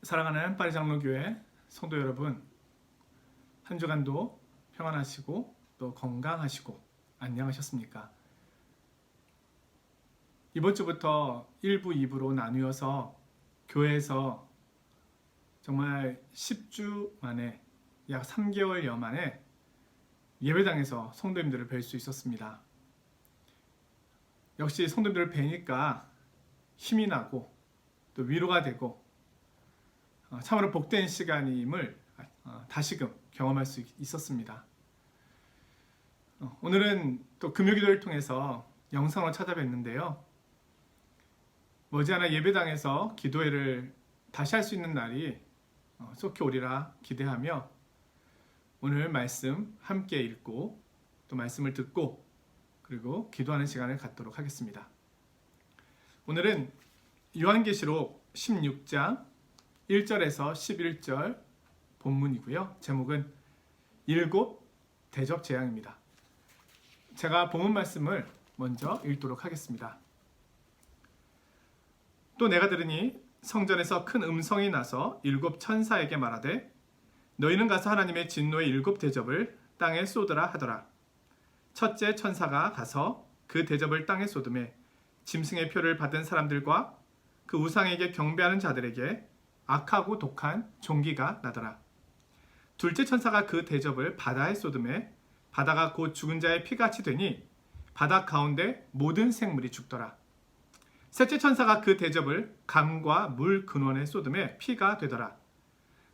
사랑하는 파리장로교회 성도 여러분, 한 주간도 평안하시고 또 건강하시고 안녕하셨습니까? 이번 주부터 1부, 2부로 나누어서 교회에서 정말 10주 만에 약 3개월여 만에 예배당에서 성도님들을 뵐 수 있었습니다. 역시 성도님들을 뵈니까 힘이 나고 또 위로가 되고 참으로 복된 시간임을 다시금 경험할 수 있었습니다. 오늘은 또 금요기도를 통해서 영상으로 찾아뵀는데요. 머지않아 예배당에서 기도회를 다시 할 수 있는 날이 속히 오리라 기대하며 오늘 말씀 함께 읽고 또 말씀을 듣고 그리고 기도하는 시간을 갖도록 하겠습니다. 오늘은 요한계시록 16장 1절에서 11절 본문이고요. 제목은 일곱 대접 재앙입니다. 제가 본문 말씀을 먼저 읽도록 하겠습니다. 또 내가 들으니 성전에서 큰 음성이 나서 일곱 천사에게 말하되 너희는 가서 하나님의 진노의 일곱 대접을 땅에 쏟으라 하더라. 첫째 천사가 가서 그 대접을 땅에 쏟음에 짐승의 표를 받은 사람들과 그 우상에게 경배하는 자들에게 악하고 독한 종기가 나더라. 둘째 천사가 그 대접을 바다에 쏟음에 바다가 곧 죽은 자의 피같이 되니 바다 가운데 모든 생물이 죽더라. 셋째 천사가 그 대접을 강과 물 근원에 쏟음에 피가 되더라.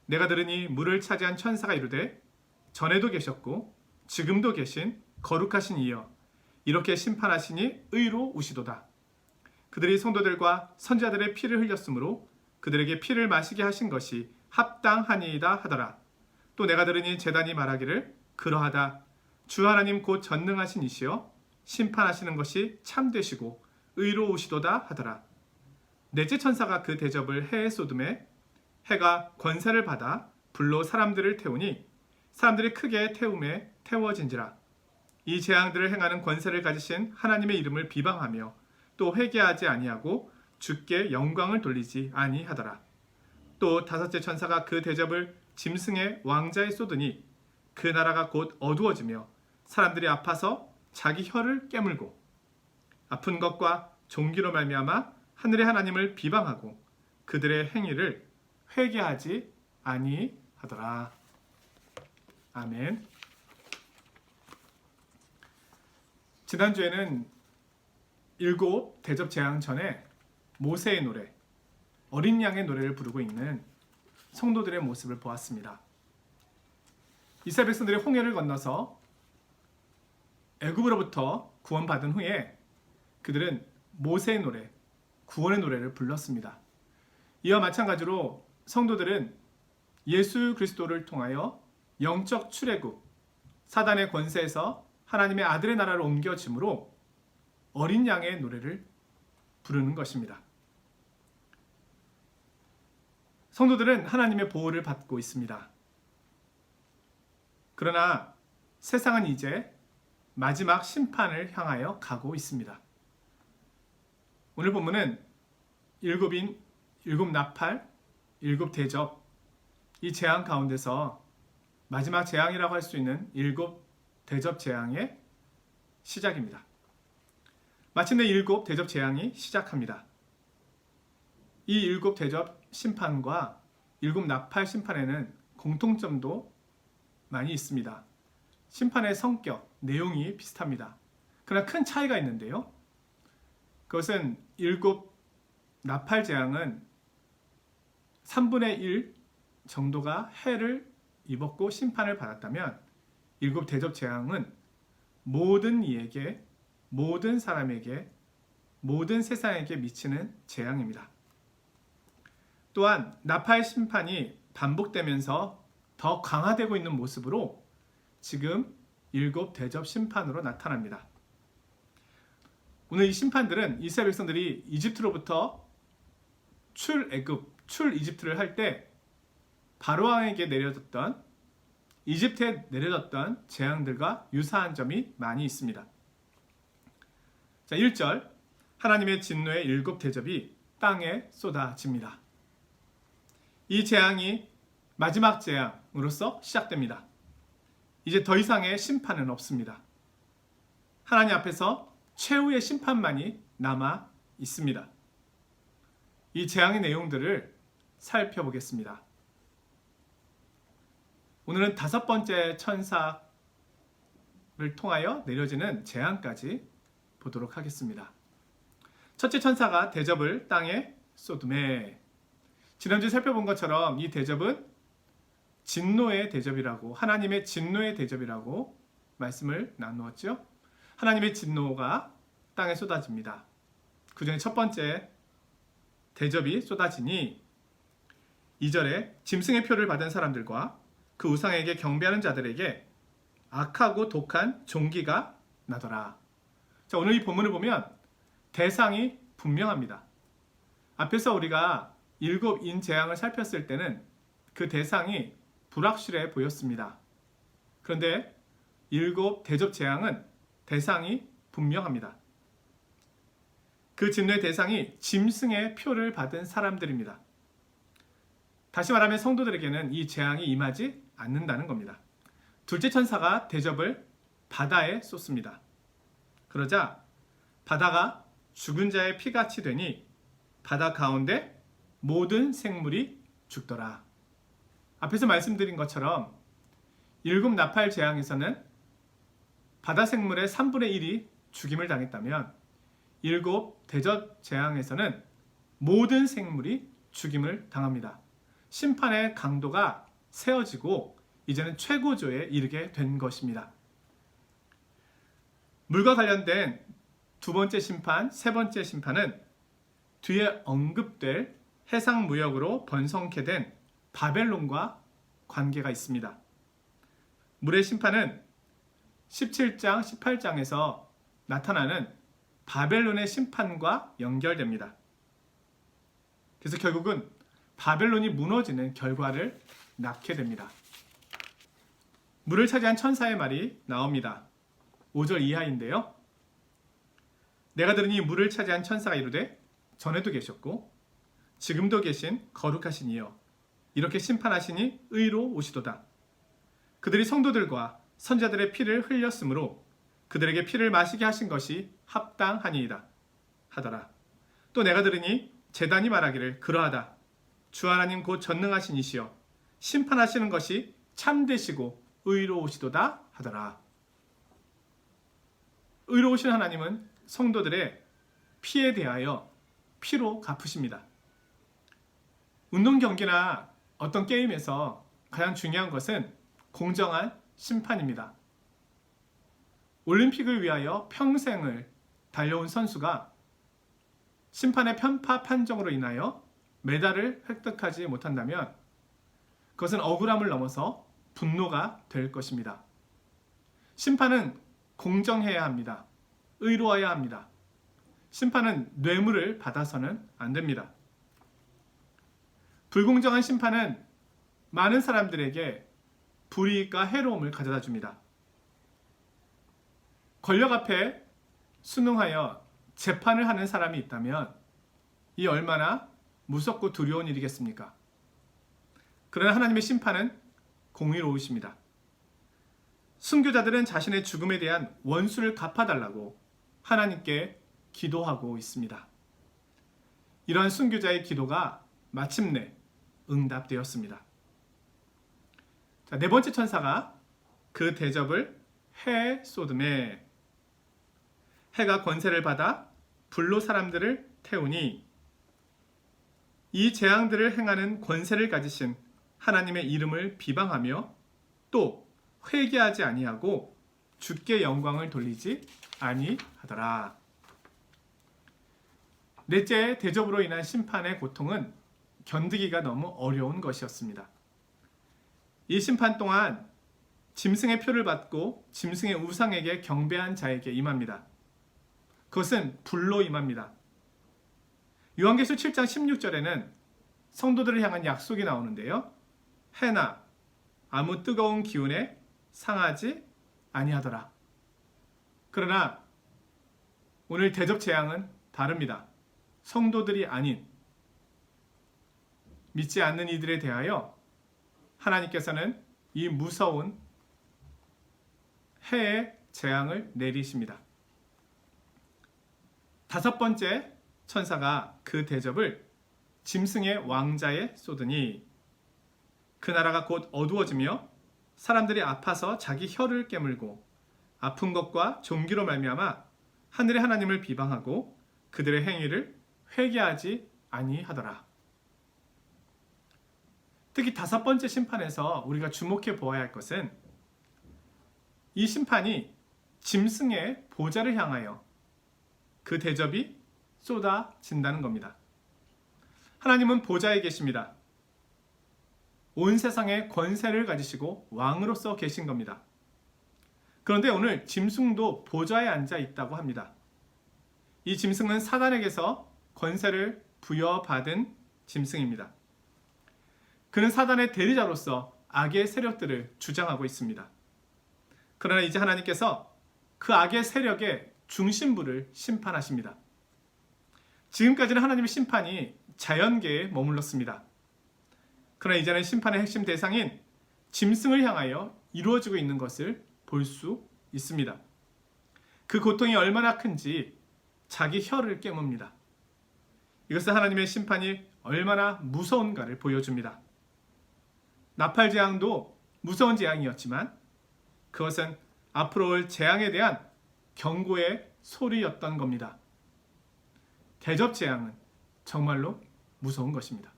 내가 들으니 물을 차지한 천사가 이르되 전에도 계셨고 지금도 계신 거룩하신 이여 이렇게 심판하시니 의로우시도다. 그들이 성도들과 선지자들의 피를 흘렸으므로 그들에게 피를 마시게 하신 것이 합당하니이다 하더라. 또 내가 들으니 제단이 말하기를 그러하다. 주 하나님 곧 전능하신 이시여 심판하시는 것이 참되시고 의로우시도다 하더라. 넷째 천사가 그 대접을 해에 쏟음에 해가 권세를 받아 불로 사람들을 태우니 사람들이 크게 태움에 태워진지라. 이 재앙들을 행하는 권세를 가지신 하나님의 이름을 비방하며 또 회개하지 아니하고 주께 영광을 돌리지 아니하더라. 또 다섯째 천사가 그 대접을 짐승의 왕자에 쏟으니 그 나라가 곧 어두워지며 사람들이 아파서 자기 혀를 깨물고 아픈 것과 종기로 말미암아 하늘의 하나님을 비방하고 그들의 행위를 회개하지 아니하더라. 아멘. 지난주에는 일곱 대접 재앙 전에 모세의 노래, 어린 양의 노래를 부르고 있는 성도들의 모습을 보았습니다. 이스라엘 백성들이 홍해를 건너서 애굽으로부터 구원받은 후에 그들은 모세의 노래, 구원의 노래를 불렀습니다. 이와 마찬가지로 성도들은 예수 그리스도를 통하여 영적 출애굽, 사단의 권세에서 하나님의 아들의 나라로 옮겨짐으로 어린 양의 노래를 부르는 것입니다. 성도들은 하나님의 보호를 받고 있습니다. 그러나 세상은 이제 마지막 심판을 향하여 가고 있습니다. 오늘 본문은 일곱 나팔, 일곱 대접, 이 재앙 가운데서 마지막 재앙이라고 할 수 있는 일곱 대접 재앙의 시작입니다. 마침내 일곱 대접 재앙이 시작합니다. 이 일곱 대접 심판과 일곱 나팔 심판에는 공통점도 많이 있습니다. 심판의 성격, 내용이 비슷합니다. 그러나 큰 차이가 있는데요. 그것은 일곱 나팔 재앙은 3분의 1 정도가 해를 입었고 심판을 받았다면 일곱 대접 재앙은 모든 이에게, 모든 사람에게, 모든 세상에게 미치는 재앙입니다. 또한 나팔 심판이 반복되면서 더 강화되고 있는 모습으로 지금 일곱 대접 심판으로 나타납니다. 오늘 이 심판들은 이스라엘 백성들이 이집트로부터 출 이집트를 할 때 바로왕에게 내려졌던 이집트에 내려졌던 재앙들과 유사한 점이 많이 있습니다. 자, 1절 하나님의 진노의 일곱 대접이 땅에 쏟아집니다. 이 재앙이 마지막 재앙으로서 시작됩니다. 이제 더 이상의 심판은 없습니다. 하나님 앞에서 최후의 심판만이 남아 있습니다. 이 재앙의 내용들을 살펴보겠습니다. 오늘은 5번째 천사를 통하여 내려지는 재앙까지 보도록 하겠습니다. 첫째 천사가 대접을 땅에 쏟음에, 지난주에 살펴본 것처럼 이 대접은 진노의 대접이라고, 하나님의 진노의 대접이라고 말씀을 나누었죠. 하나님의 진노가 땅에 쏟아집니다. 그 중에 첫 번째 대접이 쏟아지니 2절에 짐승의 표를 받은 사람들과 그 우상에게 경배하는 자들에게 악하고 독한 종기가 나더라. 자, 오늘 이 본문을 보면 대상이 분명합니다. 앞에서 우리가 7인 재앙을 살폈을 때는 그 대상이 불확실해 보였습니다. 그런데 7 대접 재앙은 대상이 분명합니다. 그 진노의 대상이 짐승의 표를 받은 사람들입니다. 다시 말하면 성도들에게는 이 재앙이 임하지 않는다는 겁니다. 둘째 천사가 대접을 바다에 쏟습니다. 그러자 바다가 죽은 자의 피같이 되니 바다 가운데 모든 생물이 죽더라. 앞에서 말씀드린 것처럼 7 나팔 재앙에서는 바다 생물의 3분의 1이 죽임을 당했다면 7 대접 재앙에서는 모든 생물이 죽임을 당합니다. 심판의 강도가 세워지고 이제는 최고조에 이르게 된 것입니다. 물과 관련된 2번째 심판, 3번째 심판은 뒤에 언급될 해상무역으로 번성케 된 바벨론과 관계가 있습니다. 물의 심판은 17장, 18장에서 나타나는 바벨론의 심판과 연결됩니다. 그래서 결국은 바벨론이 무너지는 결과를 낳게 됩니다. 물을 차지한 천사의 말이 나옵니다. 5절 이하인데요. 내가 들으니 물을 차지한 천사가 이르되 전에도 계셨고 지금도 계신 거룩하신 이여 이렇게 심판하시니 의로 오시도다. 그들이 성도들과 선자들의 피를 흘렸으므로 그들에게 피를 마시게 하신 것이 합당하니이다 하더라. 또 내가 들으니 제단이 말하기를 그러하다. 주 하나님 곧 전능하신 이시여 심판하시는 것이 참되시고 의로우시도다 하더라. 의로우신 하나님은 성도들의 피에 대하여 피로 갚으십니다. 운동 경기나 어떤 게임에서 가장 중요한 것은 공정한 심판입니다. 올림픽을 위하여 평생을 달려온 선수가 심판의 편파 판정으로 인하여 메달을 획득하지 못한다면 그것은 억울함을 넘어서 분노가 될 것입니다. 심판은 공정해야 합니다. 의로워야 합니다. 심판은 뇌물을 받아서는 안 됩니다. 불공정한 심판은 많은 사람들에게 불이익과 해로움을 가져다 줍니다. 권력 앞에 순응하여 재판을 하는 사람이 있다면 이 얼마나 무섭고 두려운 일이겠습니까? 그러나 하나님의 심판은 공의로우십니다. 순교자들은 자신의 죽음에 대한 원수를 갚아달라고 하나님께 기도하고 있습니다. 이러한 순교자의 기도가 마침내 응답되었습니다. 자, 4번째 천사가 그 대접을 해에 쏟음에, 해가 권세를 받아 불로 사람들을 태우니 이 재앙들을 행하는 권세를 가지신 하나님의 이름을 비방하며 또 회개하지 아니하고 주께 영광을 돌리지 아니하더라. 넷째 대접으로 인한 심판의 고통은 견디기가 너무 어려운 것이었습니다. 이 심판 동안 짐승의 표를 받고 짐승의 우상에게 경배한 자에게 임합니다. 그것은 불로 임합니다. 요한계시록 7장 16절에는 성도들을 향한 약속이 나오는데요. 해나 아무 뜨거운 기운에 상하지 아니하더라. 그러나 오늘 대접 재앙은 다릅니다. 성도들이 아닌 믿지 않는 이들에 대하여 하나님께서는 이 무서운 해의 재앙을 내리십니다. 다섯 번째 천사가 그 대접을 짐승의 왕자에 쏟으니 그 나라가 곧 어두워지며 사람들이 아파서 자기 혀를 깨물고 아픈 것과 종기로 말미암아 하늘의 하나님을 비방하고 그들의 행위를 회개하지 아니하더라. 특히 다섯 번째 심판에서 우리가 주목해 보아야 할 것은 이 심판이 짐승의 보좌를 향하여 그 대접이 쏟아진다는 겁니다. 하나님은 보좌에 계십니다. 온 세상의 권세를 가지시고 왕으로서 계신 겁니다. 그런데 오늘 짐승도 보좌에 앉아 있다고 합니다. 이 짐승은 사단에게서 권세를 부여받은 짐승입니다. 그는 사단의 대리자로서 악의 세력들을 주장하고 있습니다. 그러나 이제 하나님께서 그 악의 세력의 중심부를 심판하십니다. 지금까지는 하나님의 심판이 자연계에 머물렀습니다. 그러나 이제는 심판의 핵심 대상인 짐승을 향하여 이루어지고 있는 것을 볼 수 있습니다. 그 고통이 얼마나 큰지 자기 혀를 깨뭅니다. 이것은 하나님의 심판이 얼마나 무서운가를 보여줍니다. 나팔 재앙도 무서운 재앙이었지만 그것은 앞으로 올 재앙에 대한 경고의 소리였던 겁니다. 대접 재앙은 정말로 무서운 것입니다.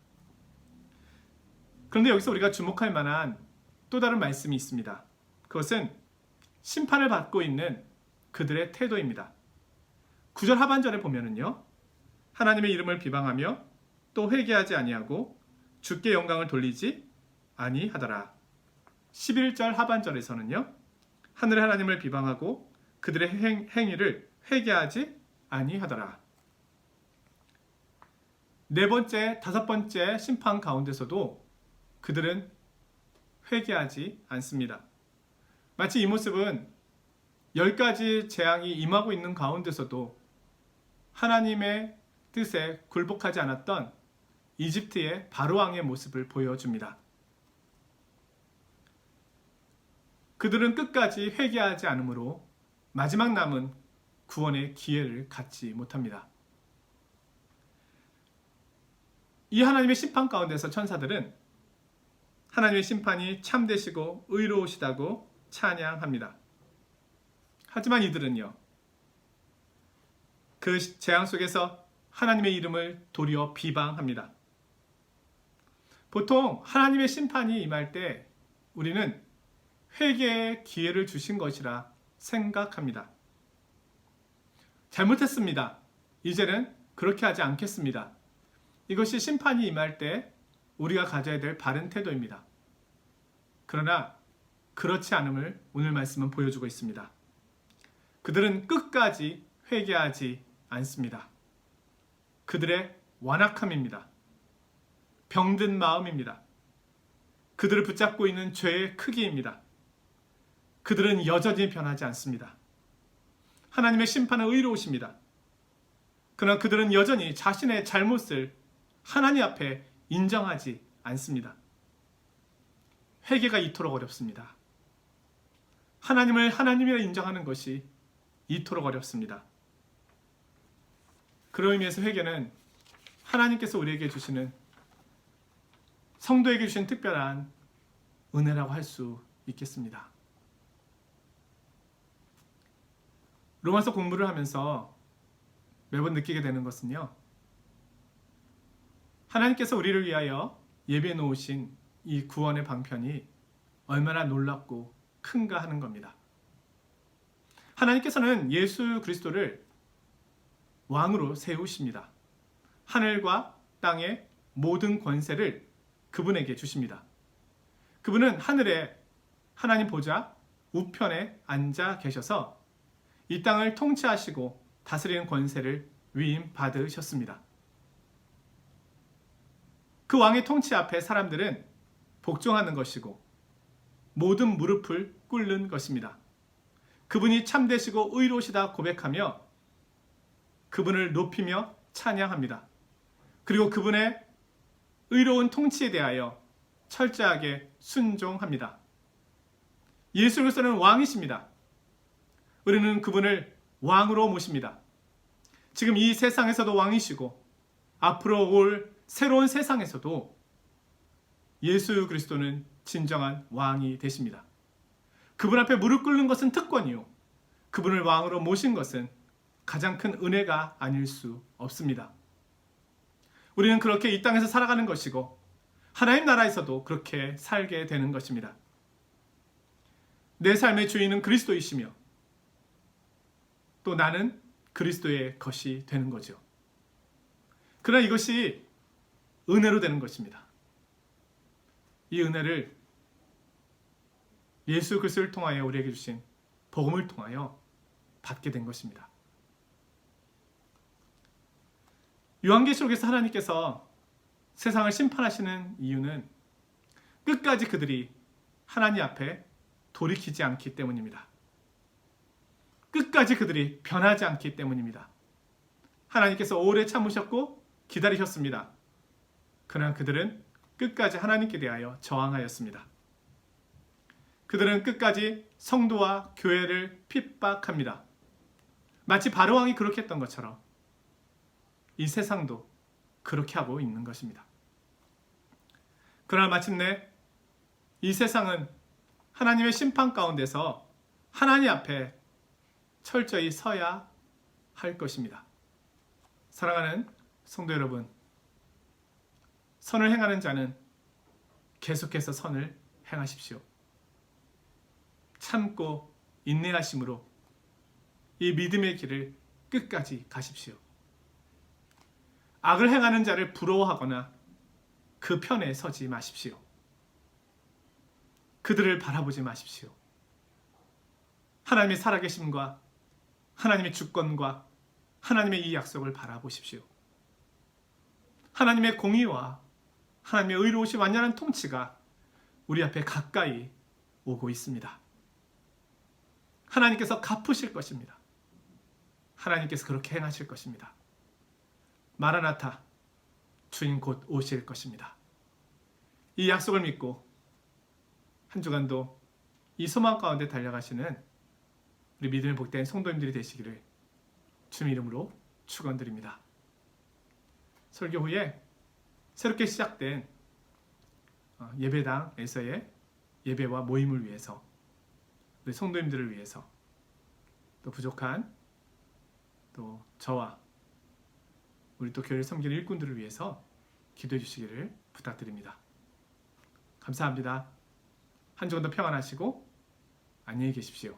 그런데 여기서 우리가 주목할 만한 또 다른 말씀이 있습니다. 그것은 심판을 받고 있는 그들의 태도입니다. 9절 하반절에 보면은요, 하나님의 이름을 비방하며 또 회개하지 아니하고 주께 영광을 돌리지 아니하더라. 11절 하반절에서는요, 하늘의 하나님을 비방하고 그들의 행위를 회개하지 아니하더라. 네 번째, 다섯 번째 심판 가운데서도 그들은 회개하지 않습니다. 마치 이 모습은 10가지 재앙이 임하고 있는 가운데서도 하나님의 뜻에 굴복하지 않았던 이집트의 바로왕의 모습을 보여줍니다. 그들은 끝까지 회개하지 않으므로 마지막 남은 구원의 기회를 갖지 못합니다. 이 하나님의 심판 가운데서 천사들은 하나님의 심판이 참되시고 의로우시다고 찬양합니다. 하지만 이들은요, 그 재앙 속에서 하나님의 이름을 도리어 비방합니다. 보통 하나님의 심판이 임할 때 우리는 회개의 기회를 주신 것이라 생각합니다. 잘못했습니다. 이제는 그렇게 하지 않겠습니다. 이것이 심판이 임할 때 우리가 가져야 될 바른 태도입니다. 그러나 그렇지 않음을 오늘 말씀은 보여주고 있습니다. 그들은 끝까지 회개하지 않습니다. 그들의 완악함입니다. 병든 마음입니다. 그들을 붙잡고 있는 죄의 크기입니다. 그들은 여전히 변하지 않습니다. 하나님의 심판은 의로우십니다. 그러나 그들은 여전히 자신의 잘못을 하나님 앞에 인정하지 않습니다. 회개가 이토록 어렵습니다. 하나님을 하나님이라 인정하는 것이 이토록 어렵습니다. 그런 의미에서 회개는 하나님께서 우리에게 주시는, 성도에게 주신 특별한 은혜라고 할 수 있겠습니다. 로마서 공부를 하면서 매번 느끼게 되는 것은요, 하나님께서 우리를 위하여 예비해 놓으신 이 구원의 방편이 얼마나 놀랍고 큰가 하는 겁니다. 하나님께서는 예수 그리스도를 왕으로 세우십니다. 하늘과 땅의 모든 권세를 그분에게 주십니다. 그분은 하늘에 하나님 보좌 우편에 앉아 계셔서 이 땅을 통치하시고 다스리는 권세를 위임받으셨습니다. 그 왕의 통치 앞에 사람들은 복종하는 것이고 모든 무릎을 꿇는 것입니다. 그분이 참되시고 의로우시다 고백하며 그분을 높이며 찬양합니다. 그리고 그분의 의로운 통치에 대하여 철저하게 순종합니다. 예수 그리스도는 왕이십니다. 우리는 그분을 왕으로 모십니다. 지금 이 세상에서도 왕이시고 앞으로 올 새로운 세상에서도 예수 그리스도는 진정한 왕이 되십니다. 그분 앞에 무릎 꿇는 것은 특권이요, 그분을 왕으로 모신 것은 가장 큰 은혜가 아닐 수 없습니다. 우리는 그렇게 이 땅에서 살아가는 것이고 하나님 나라에서도 그렇게 살게 되는 것입니다. 내 삶의 주인은 그리스도이시며 또 나는 그리스도의 것이 되는 거죠. 그러나 이것이 은혜로 되는 것입니다. 이 은혜를 예수 그리스도를 통하여 우리에게 주신 복음을 통하여 받게 된 것입니다. 요한계시록에서 하나님께서 세상을 심판하시는 이유는 끝까지 그들이 하나님 앞에 돌이키지 않기 때문입니다. 끝까지 그들이 변하지 않기 때문입니다. 하나님께서 오래 참으셨고 기다리셨습니다. 그러나 그들은 끝까지 하나님께 대하여 저항하였습니다. 그들은 끝까지 성도와 교회를 핍박합니다. 마치 바로왕이 그렇게 했던 것처럼 이 세상도 그렇게 하고 있는 것입니다. 그러나 마침내 이 세상은 하나님의 심판 가운데서 하나님 앞에 철저히 서야 할 것입니다. 사랑하는 성도 여러분, 선을 행하는 자는 계속해서 선을 행하십시오. 참고 인내하심으로 이 믿음의 길을 끝까지 가십시오. 악을 행하는 자를 부러워하거나 그 편에 서지 마십시오. 그들을 바라보지 마십시오. 하나님의 살아계심과 하나님의 주권과 하나님의 이 약속을 바라보십시오. 하나님의 공의와 하나님의 의로우신 완전한 통치가 우리 앞에 가까이 오고 있습니다. 하나님께서 갚으실 것입니다. 하나님께서 그렇게 행하실 것입니다. 마라나타, 주님 곧 오실 것입니다. 이 약속을 믿고 한 주간도 이 소망 가운데 달려가시는 우리 믿음의 복된 성도님들이 되시기를 주님 이름으로 축원드립니다. 설교 후에 새롭게 시작된 예배당에서의 예배와 모임을 위해서, 우리 성도님들을 위해서, 또 부족한 또 저와 우리 또 교회를 섬기는 일꾼들을 위해서 기도해 주시기를 부탁드립니다. 감사합니다. 한 주간도 평안하시고 안녕히 계십시오.